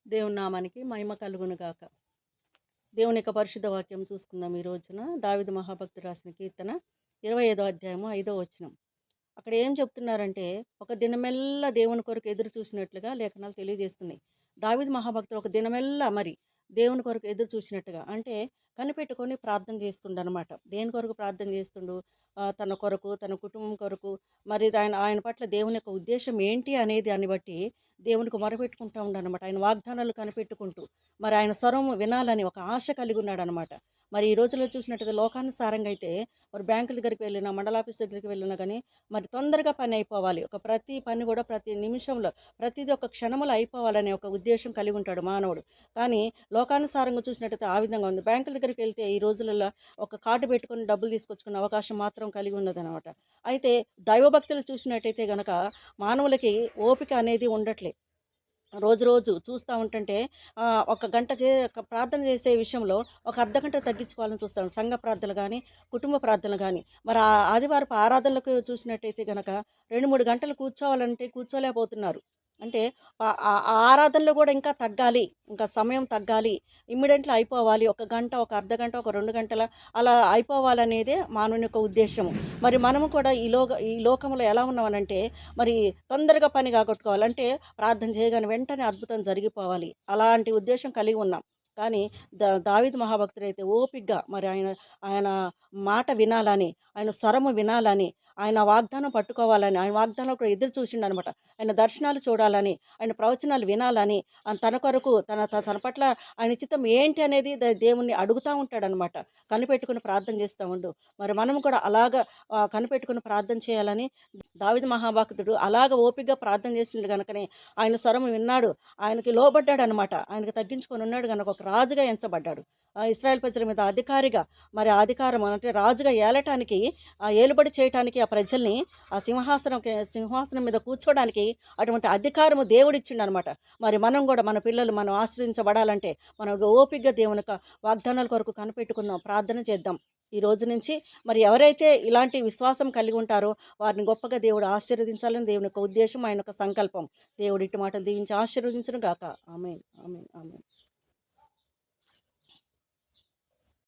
దేవుని నామానికి మహిమ కలుగును గాక. దేవుని యొక్క పరిశుద్ధ వాక్యం చూసుకుందాం ఈ రోజున. దావీదు మహాభక్తుడు రాసిన కీర్తన 25వ అధ్యాయము 5వ వచనం. అక్కడ ఏం చెప్తున్నారంటే, ఒక దినమెల్లా దేవుని కొరకు ఎదురు చూసినట్లుగా లేఖనాలు తెలియజేస్తున్నాయి. దావీదు మహాభక్తుడు ఒక దినమెల్లా మరి దేవుని కొరకు ఎదురు చూసినట్టుగా అంటే కనిపెట్టుకొని ప్రార్థన చేస్తుండనమాట. దేని కొరకు ప్రార్థన చేస్తుండు? తన కొరకు, తన కుటుంబం కొరకు, మరి ఆయన పట్ల దేవుని యొక్క ఉద్దేశ్యం ఏంటి అనేది దాన్ని బట్టి దేవునికి మొరపెట్టుకుంటా ఉండనమాట. ఆయన వాగ్దానాలు కనిపెట్టుకుంటూ, మరి ఆయన స్వరం వినాలని ఒక ఆశ కలిగి ఉన్నాడనమాట. మరి ఈ రోజుల్లో చూసినట్టయితే లోకానుసారంగా అయితే మరి బ్యాంకుల దగ్గరికి వెళ్ళినా, మండలాఫీస్ దగ్గరికి వెళ్ళినా గానీ మరి తొందరగా పని అయిపోవాలి. ప్రతి పని కూడా ప్రతి నిమిషంలో, ప్రతిదీ ఒక క్షణంలో అయిపోవాలనే ఒక ఉద్దేశ్యం కలిగి ఉంటాడు మానవుడు. కానీ లోకానుసారంగా చూసినట్టయితే ఆ విధంగా ఉంది. బ్యాంకుల దగ్గరికి వెళ్తే ఈ రోజులలో ఒక కార్డ్ పెట్టుకొని డబ్బులు తీసుకొచ్చుకునే అవకాశం మాత్రం కలిగి ఉన్నదనమాట. అయితే దైవభక్తులు చూసినట్టయితే గనక మానవులకి ఓపిక అనేది ఉండట్లే. రోజు రోజు చూస్తా ఉంటుంటే ఒక గంట ప్రార్థన చేసే విషయంలో ఒక అర్ధగంట తగ్గించుకోవాలని చూస్తాను. సంఘ ప్రార్థనలు గానీ, కుటుంబ ప్రార్థనలు గానీ. మరి ఆదివారపు ఆరాధనలకు చూసినట్టయితే గనక 2, 3 గంటలు కూర్చోవాలంటే కూర్చోలేకపోతున్నారు. అంటే ఆ ఆరాధనలో గూడా ఇంకా తగ్గాలి. ఇంకా సమయం తగ్గాలి. ఇమ్మీడియేట్‌లో అయిపోవాలి. ఒక గంట, ఒక అర్ధగంట, ఒక 2 గంటల అలా అయిపోవాలనేదే మానవుని యొక్క ఉద్దేశ్యము. మరి మనము కూడా ఈ లోకంలో ఎలా ఉన్నామనంటే మరి తొందరగా పని కాగొట్టుకోవాలి. అంటే ప్రార్థన చేయగానే వెంటనే అద్భుతం జరిగిపోవాలి. అలాంటి ఉద్దేశ్యం కలిగి ఉన్నాం. కానీ దావీదు మహాభక్తుడైతే ఓపికగా మరి ఆయన ఆయన మాట వినాలని, ఆయన స్వరము వినాలని, ఆయన వాగ్దానం పట్టుకోవాలని, ఆయన వాగ్దానం కూడా ఎదురు చూసిండనమాట. ఆయన దర్శనాలు చూడాలని, ఆయన ప్రవచనాలు వినాలని, తన కొరకు తన పట్ల ఆయన చిత్తం ఏంటి అనేది దేవుణ్ణి అడుగుతా ఉంటాడనమాట. కనిపెట్టుకుని ప్రార్థన చేస్తా ఉండు. మరి మనం కూడా అలాగా కనిపెట్టుకుని ప్రార్థన చేయాలని దావీదు మహాభక్తుడు అలాగ ఓపికగా ప్రార్థన చేసిండు గనుకనే ఆయన స్వరం విన్నాడు. ఆయనకి లోబడ్డాడనమాట. ఆయనకి తగ్గించుకొని ఉన్నాడు గనుక ఒక రాజుగా ఎంచబడ్డాడు. ఇశ్రాయేల్ ప్రజల మీద అధికారిగా మరి అధికారం అంటే రాజుగా ఏలటానికి ఏలుబడి చేయటానికి ఆ ప్రజల్ని ఆ సింహాసనం మీద కూర్చోడానికి అటువంటి అధికారము దేవుడిచ్చిండనమాట. మరి మనం కూడా మన పిల్లలు మనం ఆశ్రయించబడాలంటే మనం ఓపికగా దేవుని యొక్క వాగ్దానాల కొరకు కనిపెట్టుకుందాం, ప్రార్థన చేద్దాం. ఈ రోజు నుంచి మరి ఎవరైతే ఇలాంటి విశ్వాసం కలిగి ఉంటారో వారిని గొప్పగా దేవుడు ఆశీర్వదించాలని దేవుని యొక్క ఉద్దేశం, ఆయన యొక్క సంకల్పం. దేవుడు ఇటు మాటలు దీవించి ఆశీర్వదించును గాక. ఆమేన్. ఆమేన్. ఆమేన్.